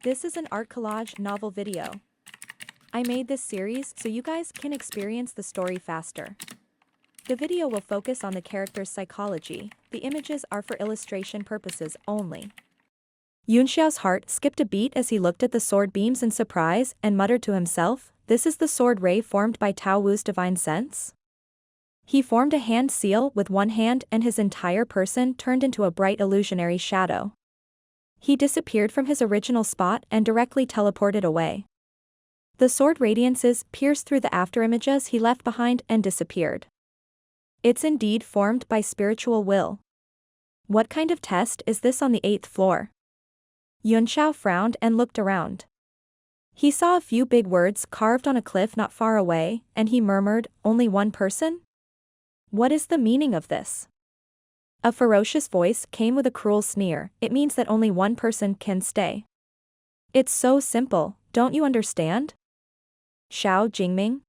This is an art collage novel video. I made this series so you guys can experience the story faster. The video will focus on the character's psychology, the images are for illustration purposes only. Yunxiao's heart skipped a beat as he looked at the sword beams in surprise and muttered to himself, "This is the sword ray formed by Tao Wu's divine sense?" He formed a hand seal with one hand and his entire person turned into a bright illusionary shadow. He disappeared from his original spot and directly teleported away. The sword radiances pierced through the afterimages he left behind and disappeared. It's indeed formed by spiritual will. What kind of test is this on the 8th floor? Yunxiao frowned and looked around. He saw a few big words carved on a cliff not far away, and he murmured, "Only one person? What is the meaning of this?" A ferocious voice came with a cruel sneer, "It means that only one person can stay. It's so simple, don't you understand?" Xiao Jingming?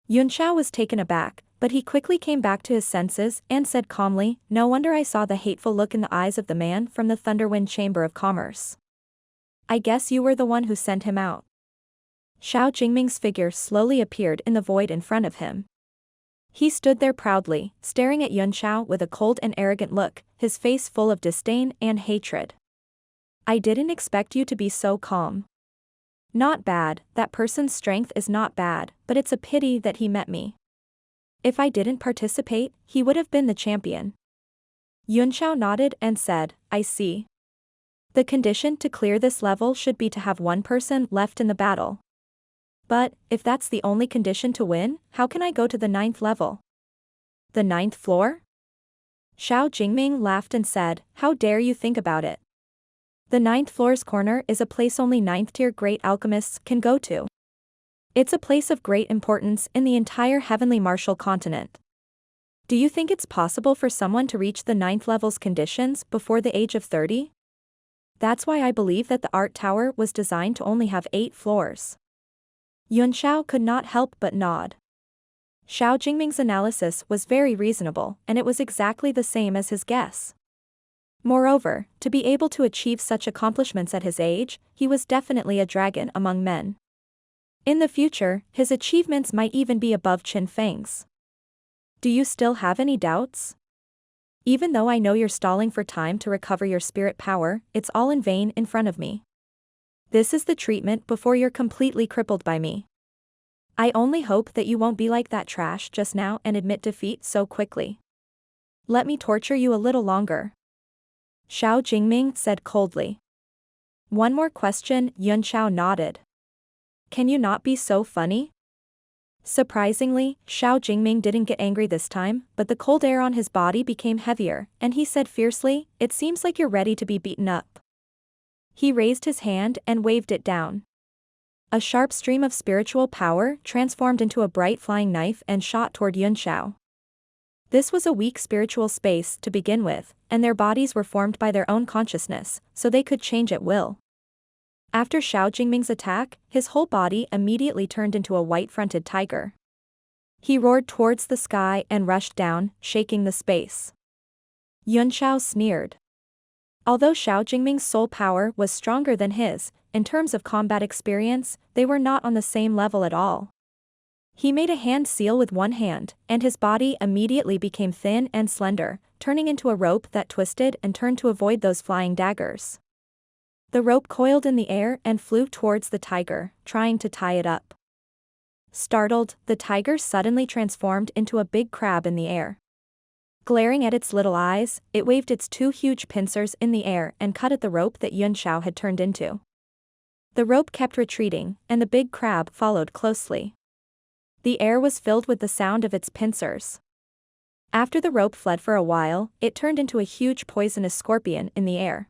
Yunxiao was taken aback, but he quickly came back to his senses and said calmly, "No wonder I saw the hateful look in the eyes of the man from the Thunderwind Chamber of Commerce. I guess you were the one who sent him out." Xiao Jingming's figure slowly appeared in the void in front of him. He stood there proudly, staring at Yunxiao with a cold and arrogant look, his face full of disdain and hatred. "I didn't expect you to be so calm. Not bad, that person's strength is not bad, but it's a pity that he met me. If I didn't participate, he would have been the champion." Yunxiao nodded and said, "I see. The condition to clear this level should be to have one person left in the battle. But, if that's the only condition to win, how can I go to the 9th level? The 9th floor?" Xiao Jingming laughed and said, "How dare you think about it? The 9th floor's corner is a place only 9th-tier great alchemists can go to. It's a place of great importance in the entire heavenly martial continent. Do you think it's possible for someone to reach the 9th level's conditions before the age of 30? That's why I believe that the art tower was designed to only have 8 floors." Yunxiao could not help but nod. Xiao Jingming's analysis was very reasonable, and it was exactly the same as his guess. Moreover, to be able to achieve such accomplishments at his age, he was definitely a dragon among men. In the future, his achievements might even be above Qin Feng's. Do you still have any doubts? Even though I know you're stalling for time to recover your spirit power, it's all in vain in front of me. This is the treatment before you're completely crippled by me. I only hope that you won't be like that trash just now and admit defeat so quickly. Let me torture you a little longer." Xiao Jingming said coldly. "One more question," Yunxiao nodded. "Can you not be so funny?" Surprisingly, Xiao Jingming didn't get angry this time, but the cold air on his body became heavier, and he said fiercely, "It seems like you're ready to be beaten up." He raised his hand and waved it down. A sharp stream of spiritual power transformed into a bright flying knife and shot toward Yunxiao. This was a weak spiritual space to begin with, and their bodies were formed by their own consciousness, so they could change at will. After Xiao Jingming's attack, his whole body immediately turned into a white-fronted tiger. He roared towards the sky and rushed down, shaking the space. Yunxiao sneered. Although Xiao Jingming's soul power was stronger than his, in terms of combat experience, they were not on the same level at all. He made a hand seal with one hand, and his body immediately became thin and slender, turning into a rope that twisted and turned to avoid those flying daggers. The rope coiled in the air and flew towards the tiger, trying to tie it up. Startled, the tiger suddenly transformed into a big crab in the air. Glaring at its little eyes, it waved its 2 huge pincers in the air and cut at the rope that Yunxiao had turned into. The rope kept retreating, and the big crab followed closely. The air was filled with the sound of its pincers. After the rope fled for a while, it turned into a huge poisonous scorpion in the air.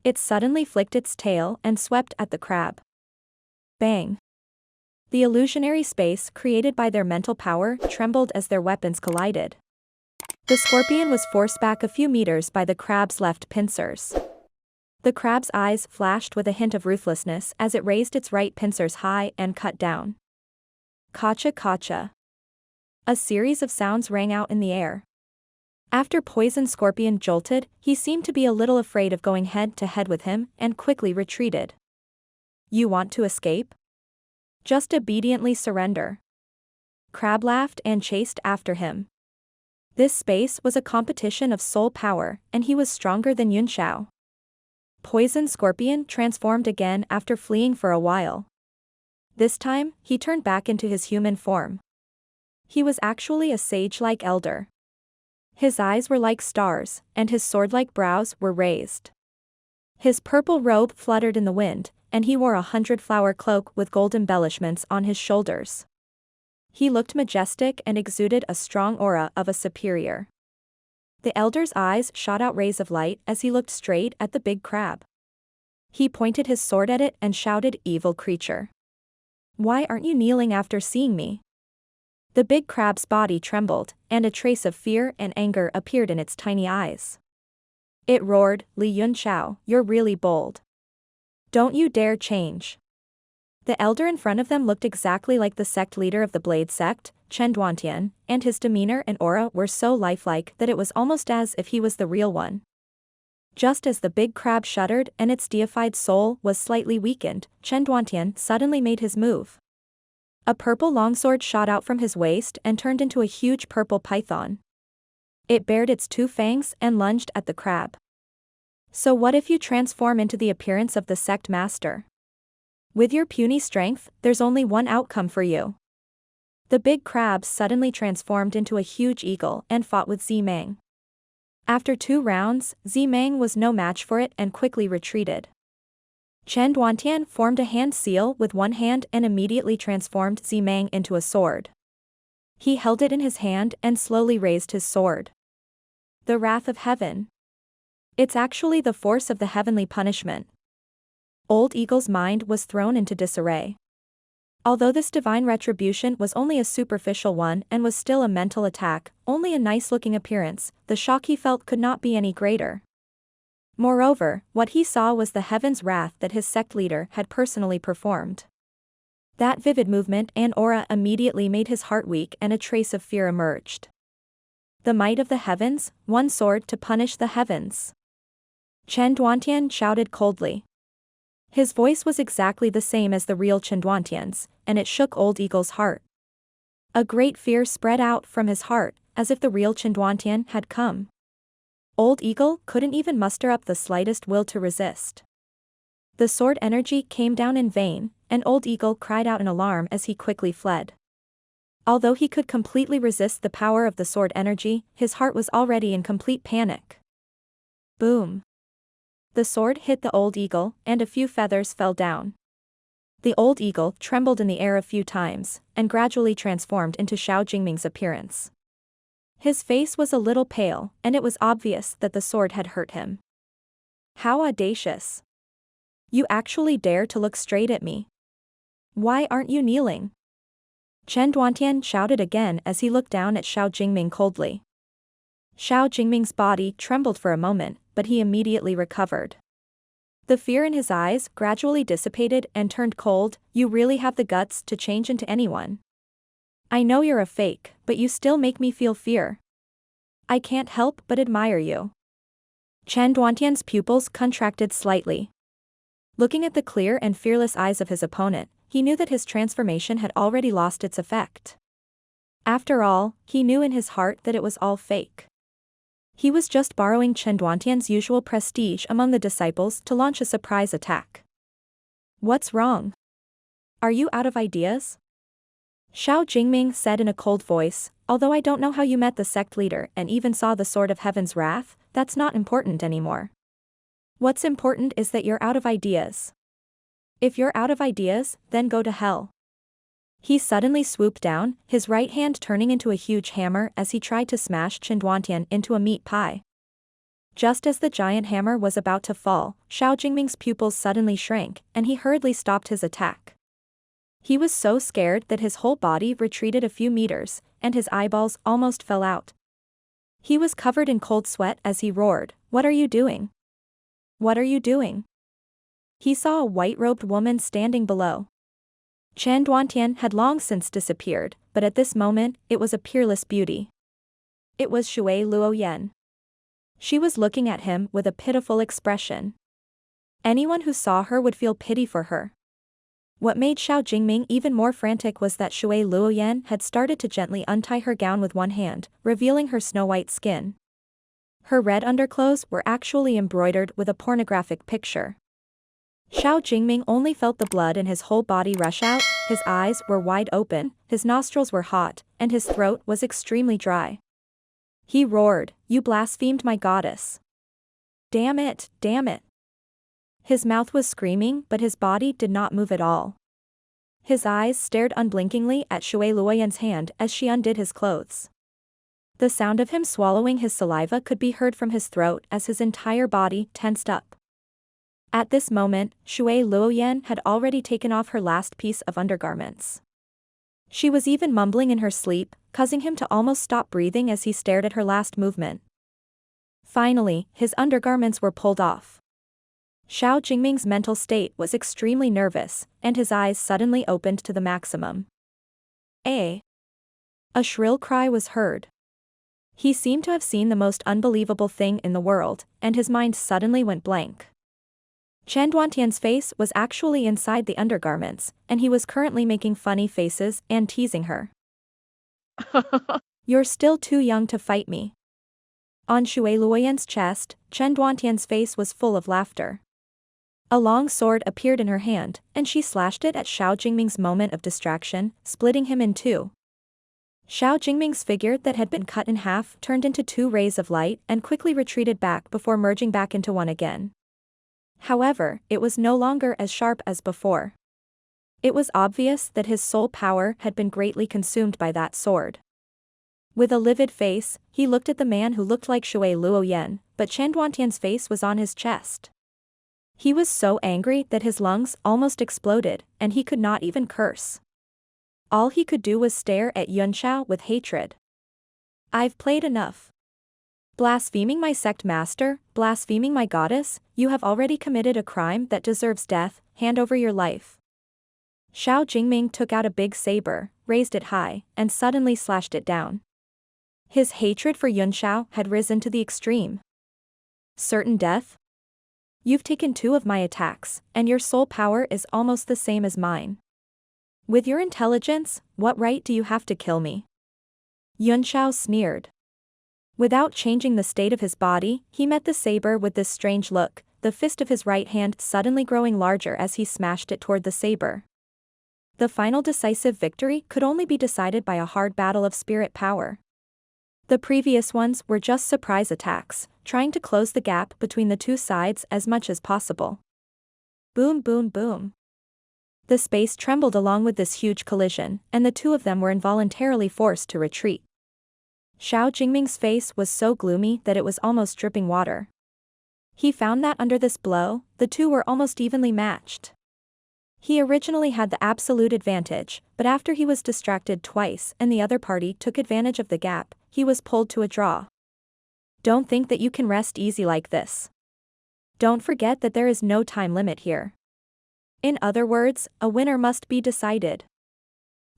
It suddenly flicked its tail and swept at the crab. Bang! The illusionary space created by their mental power trembled as their weapons collided. The scorpion was forced back a few meters by the crab's left pincers. The crab's eyes flashed with a hint of ruthlessness as it raised its right pincers high and cut down. Kacha kacha. A series of sounds rang out in the air. After Poison Scorpion jolted, he seemed to be a little afraid of going head-to-head with him and quickly retreated. You want to escape? Just obediently surrender. Crab laughed and chased after him. This space was a competition of soul power, and he was stronger than Yunxiao. Poison Scorpion transformed again after fleeing for a while. This time, he turned back into his human form. He was actually a sage-like elder. His eyes were like stars, and his sword-like brows were raised. His purple robe fluttered in the wind, and he wore a 100-flower cloak with gold embellishments on his shoulders. He looked majestic and exuded a strong aura of a superior. The elder's eyes shot out rays of light as he looked straight at the big crab. He pointed his sword at it and shouted, "Evil creature. Why aren't you kneeling after seeing me?" The big crab's body trembled, and a trace of fear and anger appeared in its tiny eyes. It roared, "Li Yunxiao, you're really bold. Don't you dare change." The elder in front of them looked exactly like the sect leader of the Blade sect, Chen Duantian, and his demeanor and aura were so lifelike that it was almost as if he was the real one. Just as the big crab shuddered and its deified soul was slightly weakened, Chen Duantian suddenly made his move. A purple longsword shot out from his waist and turned into a huge purple python. It bared its 2 fangs and lunged at the crab. So what if you transform into the appearance of the sect master? With your puny strength, there's only one outcome for you. The big crab suddenly transformed into a huge eagle and fought with Zimeng. After 2 rounds, Zimeng was no match for it and quickly retreated. Chen Duantian formed a hand seal with one hand and immediately transformed Zimeng into a sword. He held it in his hand and slowly raised his sword. The wrath of heaven. It's actually the force of the heavenly punishment. Old Eagle's mind was thrown into disarray. Although this divine retribution was only a superficial one and was still a mental attack, only a nice-looking appearance, the shock he felt could not be any greater. Moreover, what he saw was the heaven's wrath that his sect leader had personally performed. That vivid movement and aura immediately made his heart weak and a trace of fear emerged. The might of the heavens, one sword to punish the heavens. Chen Duantian shouted coldly. His voice was exactly the same as the real Chen Duantian's, and it shook Old Eagle's heart. A great fear spread out from his heart, as if the real Chen Duantian had come. Old Eagle couldn't even muster up the slightest will to resist. The sword energy came down in vain, and Old Eagle cried out in alarm as he quickly fled. Although he could completely resist the power of the sword energy, his heart was already in complete panic. Boom. The sword hit the Old Eagle, and a few feathers fell down. The Old Eagle trembled in the air a few times, and gradually transformed into Xiao Jingming's appearance. His face was a little pale, and it was obvious that the sword had hurt him. How audacious! You actually dare to look straight at me. Why aren't you kneeling? Chen Duantian shouted again as he looked down at Xiao Jingming coldly. Xiao Jingming's body trembled for a moment, but he immediately recovered. The fear in his eyes gradually dissipated and turned cold. You really have the guts to change into anyone. I know you're a fake, but you still make me feel fear. I can't help but admire you. Chen Duantian's pupils contracted slightly. Looking at the clear and fearless eyes of his opponent, he knew that his transformation had already lost its effect. After all, he knew in his heart that it was all fake. He was just borrowing Chen Duantian's usual prestige among the disciples to launch a surprise attack. What's wrong? Are you out of ideas? Xiao Jingming said in a cold voice, although I don't know how you met the sect leader and even saw the sword of heaven's wrath, that's not important anymore. What's important is that you're out of ideas. If you're out of ideas, then go to hell. He suddenly swooped down, his right hand turning into a huge hammer as he tried to smash Chen Duantian into a meat pie. Just as the giant hammer was about to fall, Xiao Jingming's pupils suddenly shrank, and he hurriedly stopped his attack. He was so scared that his whole body retreated a few meters, and his eyeballs almost fell out. He was covered in cold sweat as he roared, "What are you doing? What are you doing?" He saw a white-robed woman standing below. Chen Duantian had long since disappeared, but at this moment, it was a peerless beauty. It was Shui Luoyan. She was looking at him with a pitiful expression. Anyone who saw her would feel pity for her. What made Xiao Jingming even more frantic was that Shui Luoyan had started to gently untie her gown with one hand, revealing her snow-white skin. Her red underclothes were actually embroidered with a pornographic picture. Xiao Jingming only felt the blood in his whole body rush out, his eyes were wide open, his nostrils were hot, and his throat was extremely dry. He roared, "You blasphemed my goddess! Damn it, damn it!" His mouth was screaming, but his body did not move at all. His eyes stared unblinkingly at Shui Luoyan's hand as she undid his clothes. The sound of him swallowing his saliva could be heard from his throat as his entire body tensed up. At this moment, Shui Luoyan had already taken off her last piece of undergarments. She was even mumbling in her sleep, causing him to almost stop breathing as he stared at her last movement. Finally, his undergarments were pulled off. Xiao Jingming's mental state was extremely nervous, and his eyes suddenly opened to the maximum. A shrill cry was heard. He seemed to have seen the most unbelievable thing in the world, and his mind suddenly went blank. Chen Duantian's face was actually inside the undergarments, and he was currently making funny faces and teasing her. "You're still too young to fight me." On Shui Luoyan's chest, Chen Duantian's face was full of laughter. A long sword appeared in her hand, and she slashed it at Xiao Jingming's moment of distraction, splitting him in two. Xiao Jingming's figure that had been cut in half turned into two rays of light and quickly retreated back before merging back into one again. However, it was no longer as sharp as before. It was obvious that his soul power had been greatly consumed by that sword. With a livid face, he looked at the man who looked like Shui Luoyan, but Chen Duantian's face was on his chest. He was so angry that his lungs almost exploded, and he could not even curse. All he could do was stare at Yunxiao with hatred. "I've played enough. Blaspheming my sect master, blaspheming my goddess, you have already committed a crime that deserves death, hand over your life." Xiao Jingming took out a big saber, raised it high, and suddenly slashed it down. His hatred for Yunxiao had risen to the extreme. "Certain death? You've taken two of my attacks, and your soul power is almost the same as mine. With your intelligence, what right do you have to kill me?" Yunxiao sneered. Without changing the state of his body, he met the saber with this strange look, the fist of his right hand suddenly growing larger as he smashed it toward the saber. The final decisive victory could only be decided by a hard battle of spirit power. The previous ones were just surprise attacks, trying to close the gap between the two sides as much as possible. Boom, boom, boom. The space trembled along with this huge collision, and the two of them were involuntarily forced to retreat. Xiao Jingming's face was so gloomy that it was almost dripping water. He found that under this blow, the two were almost evenly matched. He originally had the absolute advantage, but after he was distracted twice and the other party took advantage of the gap, he was pulled to a draw. Don't think that you can rest easy like this. Don't forget that there is no time limit here. In other words, a winner must be decided.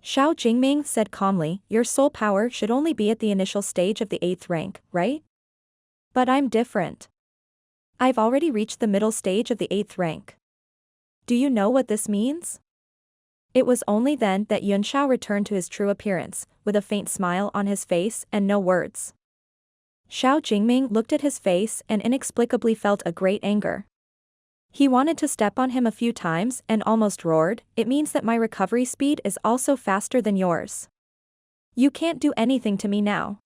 Xiao Jingming said calmly, "Your soul power should only be at the initial stage of the 8th rank, right? But I'm different. I've already reached the middle stage of the 8th rank. Do you know what this means?" It was only then that Yunxiao returned to his true appearance, with a faint smile on his face and no words. Xiao Jingming looked at his face and inexplicably felt a great anger. He wanted to step on him a few times and almost roared, "It means that my recovery speed is also faster than yours. You can't do anything to me now.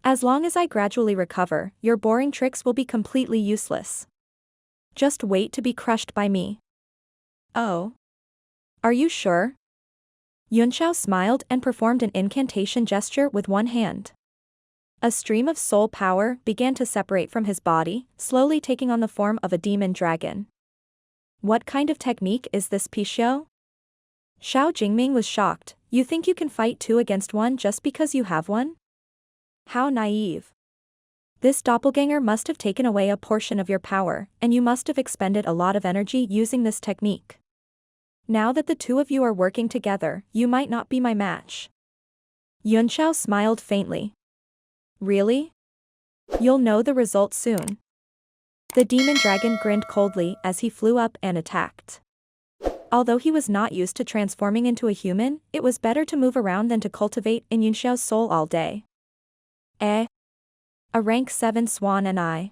As long as I gradually recover, your boring tricks will be completely useless. Just wait to be crushed by me." "Oh? Are you sure?" Yunxiao smiled and performed an incantation gesture with one hand. A stream of soul power began to separate from his body, slowly taking on the form of a demon dragon. "What kind of technique is this, Pixiu?" Xiao Jingming was shocked. "You think you can fight two against one just because you have one? How naive. This doppelganger must have taken away a portion of your power, and you must have expended a lot of energy using this technique. Now that the two of you are working together, you might not be my match." Yunxiao smiled faintly. "Really? You'll know the result soon." The demon dragon grinned coldly as he flew up and attacked. Although he was not used to transforming into a human, it was better to move around than to cultivate in Yunxiao's soul all day. A rank 7 swan and I.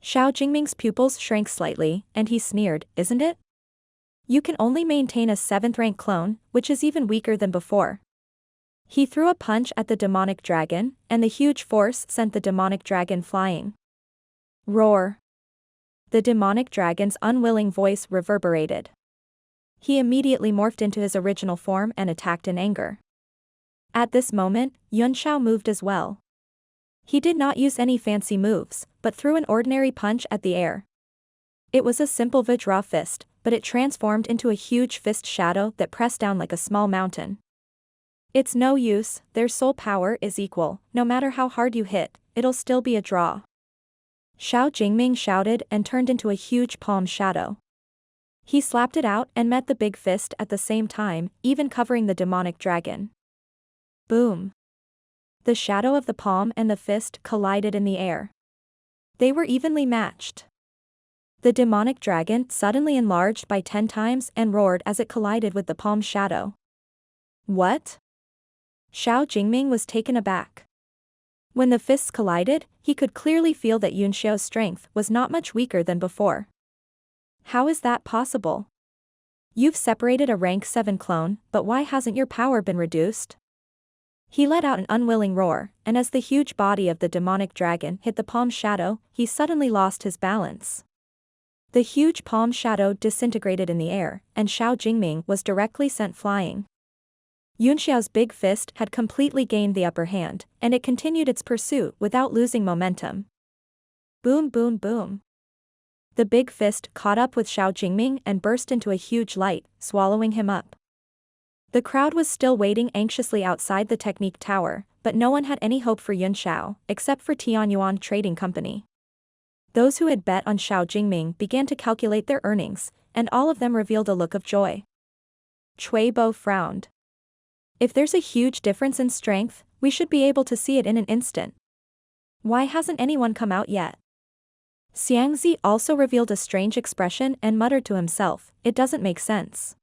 Xiao Jingming's pupils shrank slightly, and he sneered, isn't it? You can only maintain a 7th rank clone, which is even weaker than before. He threw a punch at the demonic dragon, and the huge force sent the demonic dragon flying. Roar. The demonic dragon's unwilling voice reverberated. He immediately morphed into his original form and attacked in anger. At this moment, Yunxiao moved as well. He did not use any fancy moves, but threw an ordinary punch at the air. It was a simple Vajra fist, but it transformed into a huge fist shadow that pressed down like a small mountain. It's no use, their soul power is equal, no matter how hard you hit, it'll still be a draw. Xiao Jingming shouted and turned into a huge palm shadow. He slapped it out and met the big fist at the same time, even covering the demonic dragon. Boom. The shadow of the palm and the fist collided in the air. They were evenly matched. The demonic dragon suddenly enlarged by 10 times and roared as it collided with the palm shadow. What? Xiao Jingming was taken aback. When the fists collided, he could clearly feel that Yunxiao's strength was not much weaker than before. How is that possible? You've separated a rank 7 clone, but why hasn't your power been reduced? He let out an unwilling roar, and as the huge body of the demonic dragon hit the palm shadow, he suddenly lost his balance. The huge palm shadow disintegrated in the air, and Xiao Jingming was directly sent flying. Yunxiao's big fist had completely gained the upper hand, and it continued its pursuit without losing momentum. Boom boom boom. The big fist caught up with Xiao Jingming and burst into a huge light, swallowing him up. The crowd was still waiting anxiously outside the technique tower, but no one had any hope for Yunxiao, except for Tianyuan Trading Company. Those who had bet on Xiao Jingming began to calculate their earnings, and all of them revealed a look of joy. Cui Bo frowned. If there's a huge difference in strength, we should be able to see it in an instant. Why hasn't anyone come out yet? Xiangzi also revealed a strange expression and muttered to himself, it doesn't make sense.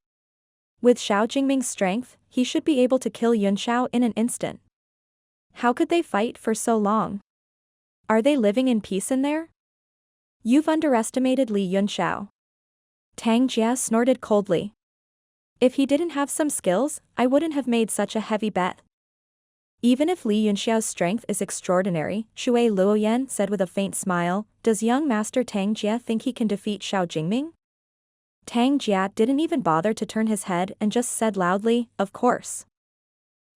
With Xiao Jingming's strength, he should be able to kill Yunxiao in an instant. How could they fight for so long? Are they living in peace in there? You've underestimated Li Yunxiao. Tang Jia snorted coldly. If he didn't have some skills, I wouldn't have made such a heavy bet. Even if Li Yunxiao's strength is extraordinary, Shui Luoyan said with a faint smile, does young master Tang Jia think he can defeat Xiao Jingming? Tang Jia didn't even bother to turn his head and just said loudly, of course.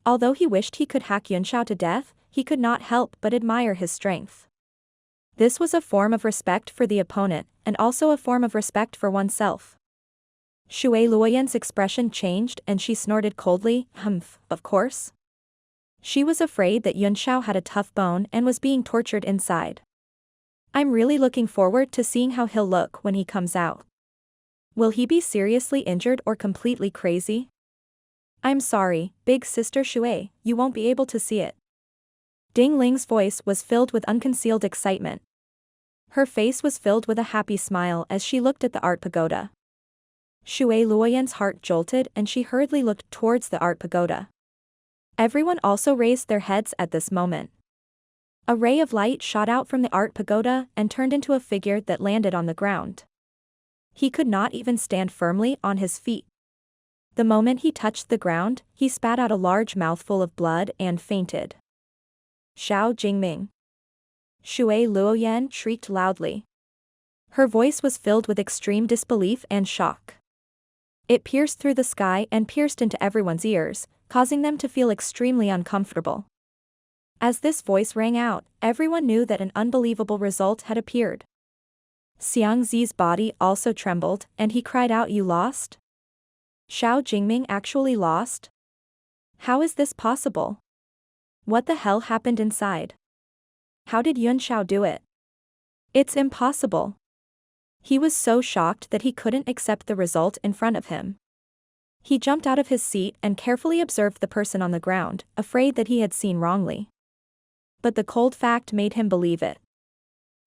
Although he wished he could hack Yunxiao to death, he could not help but admire his strength. This was a form of respect for the opponent, and also a form of respect for oneself. Shui Luoyan's expression changed and she snorted coldly, humph, of course. She was afraid that Yunxiao had a tough bone and was being tortured inside. I'm really looking forward to seeing how he'll look when he comes out. Will he be seriously injured or completely crazy? I'm sorry, big sister Shui, you won't be able to see it. Ding Ling's voice was filled with unconcealed excitement. Her face was filled with a happy smile as she looked at the art pagoda. Shui Luoyan's heart jolted and she hurriedly looked towards the art pagoda. Everyone also raised their heads at this moment. A ray of light shot out from the art pagoda and turned into a figure that landed on the ground. He could not even stand firmly on his feet. The moment he touched the ground, he spat out a large mouthful of blood and fainted. Xiao Jingming. Shui Luoyan shrieked loudly. Her voice was filled with extreme disbelief and shock. It pierced through the sky and pierced into everyone's ears, causing them to feel extremely uncomfortable. As this voice rang out, everyone knew that an unbelievable result had appeared. Xiangzi's body also trembled, and he cried out, "You lost? Xiao Jingming actually lost? How is this possible? What the hell happened inside? How did Yunxiao do it? It's impossible." He was so shocked that he couldn't accept the result in front of him. He jumped out of his seat and carefully observed the person on the ground, afraid that he had seen wrongly. But the cold fact made him believe it.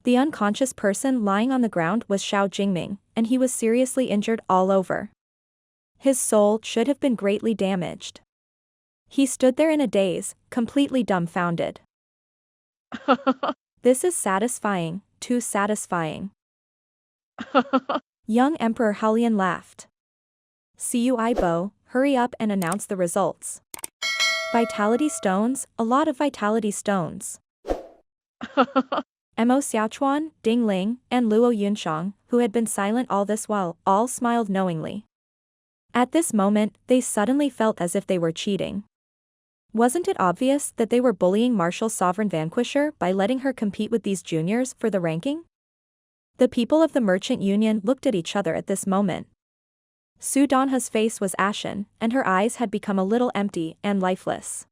The unconscious person lying on the ground was Xiao Jingming, and he was seriously injured all over. His soul should have been greatly damaged. He stood there in a daze, completely dumbfounded. This is satisfying, too satisfying. Young Emperor Halian laughed. Cui Bo, hurry up and announce the results. Vitality stones, a lot of vitality stones. Mo Xiaochuan, Ding Ling, and Luo Yunxiang, who had been silent all this while, all smiled knowingly. At this moment, they suddenly felt as if they were cheating. Wasn't it obvious that they were bullying Martial's sovereign vanquisher by letting her compete with these juniors for the ranking? The people of the Merchant Union looked at each other at this moment. Su Donha's face was ashen, and her eyes had become a little empty and lifeless.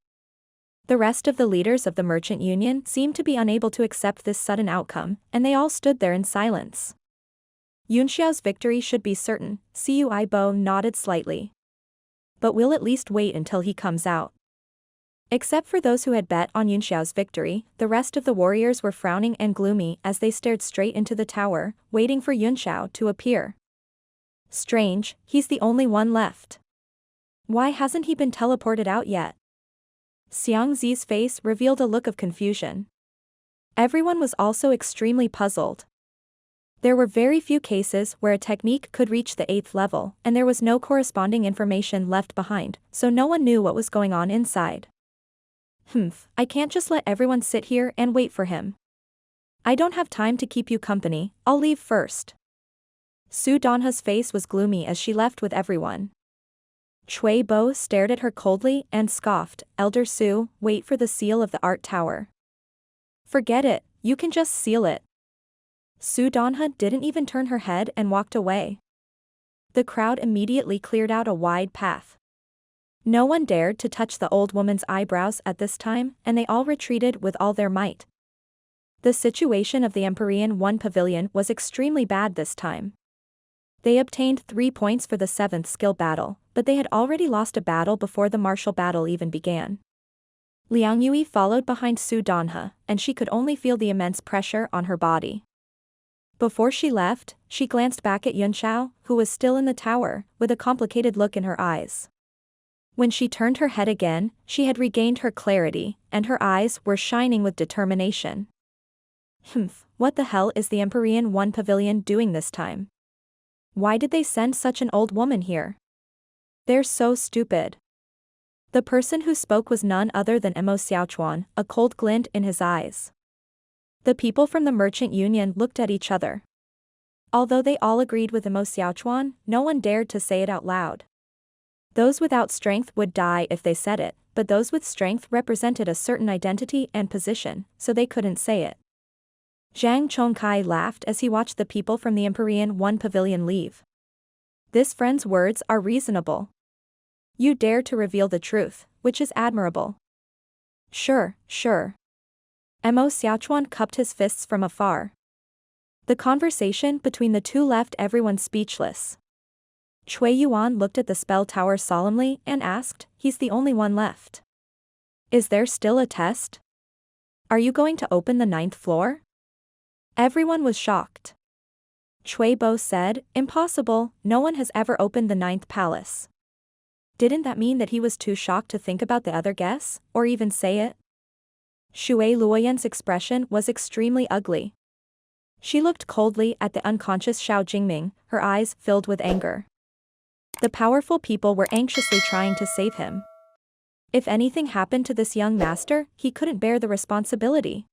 The rest of the leaders of the Merchant Union seemed to be unable to accept this sudden outcome, and they all stood there in silence. Yunxiao's victory should be certain, Cui Bo nodded slightly. But we'll at least wait until he comes out. Except for those who had bet on Yunxiao's victory, the rest of the warriors were frowning and gloomy as they stared straight into the tower, waiting for Yunxiao to appear. Strange, he's the only one left. Why hasn't he been teleported out yet? Xiang Zi's face revealed a look of confusion. Everyone was also extremely puzzled. There were very few cases where a technique could reach the 8th level, and there was no corresponding information left behind, so no one knew what was going on inside. I can't just let everyone sit here and wait for him. I don't have time to keep you company, I'll leave first. Su Donha's face was gloomy as she left with everyone. Cui Bo stared at her coldly and scoffed, Elder Su, wait for the seal of the art tower. Forget it, you can just seal it. Su Donha didn't even turn her head and walked away. The crowd immediately cleared out a wide path. No one dared to touch the old woman's eyebrows at this time, and they all retreated with all their might. The situation of the Empyrean 1 Pavilion was extremely bad this time. They obtained 3 points for the 7th skill battle, but they had already lost a battle before the martial battle even began. Liang Yui followed behind Su Donha, and she could only feel the immense pressure on her body. Before she left, she glanced back at Yunxiao, who was still in the tower, with a complicated look in her eyes. When she turned her head again, she had regained her clarity, and her eyes were shining with determination. What the hell is the Empyrean 1 Pavilion doing this time? Why did they send such an old woman here? They're so stupid. The person who spoke was none other than Mo Xiaochuan, a cold glint in his eyes. The people from the Merchant Union looked at each other. Although they all agreed with Mo Xiaochuan, no one dared to say it out loud. Those without strength would die if they said it, but those with strength represented a certain identity and position, so they couldn't say it. Zhang Chongkai laughed as he watched the people from the Empyrean 1 Pavilion leave. This friend's words are reasonable. You dare to reveal the truth, which is admirable. Sure. Mo Xiaochuan cupped his fists from afar. The conversation between the two left everyone speechless. Cui Yuan looked at the spell tower solemnly and asked, he's the only one left. Is there still a test? Are you going to open the 9th floor? Everyone was shocked. Cui Bo said, impossible, no one has ever opened the 9th palace. Didn't that mean that he was too shocked to think about the other guests, or even say it? Shui Luoyan's expression was extremely ugly. She looked coldly at the unconscious Xiao Jingming, her eyes filled with anger. The powerful people were anxiously trying to save him. If anything happened to this young master, he couldn't bear the responsibility.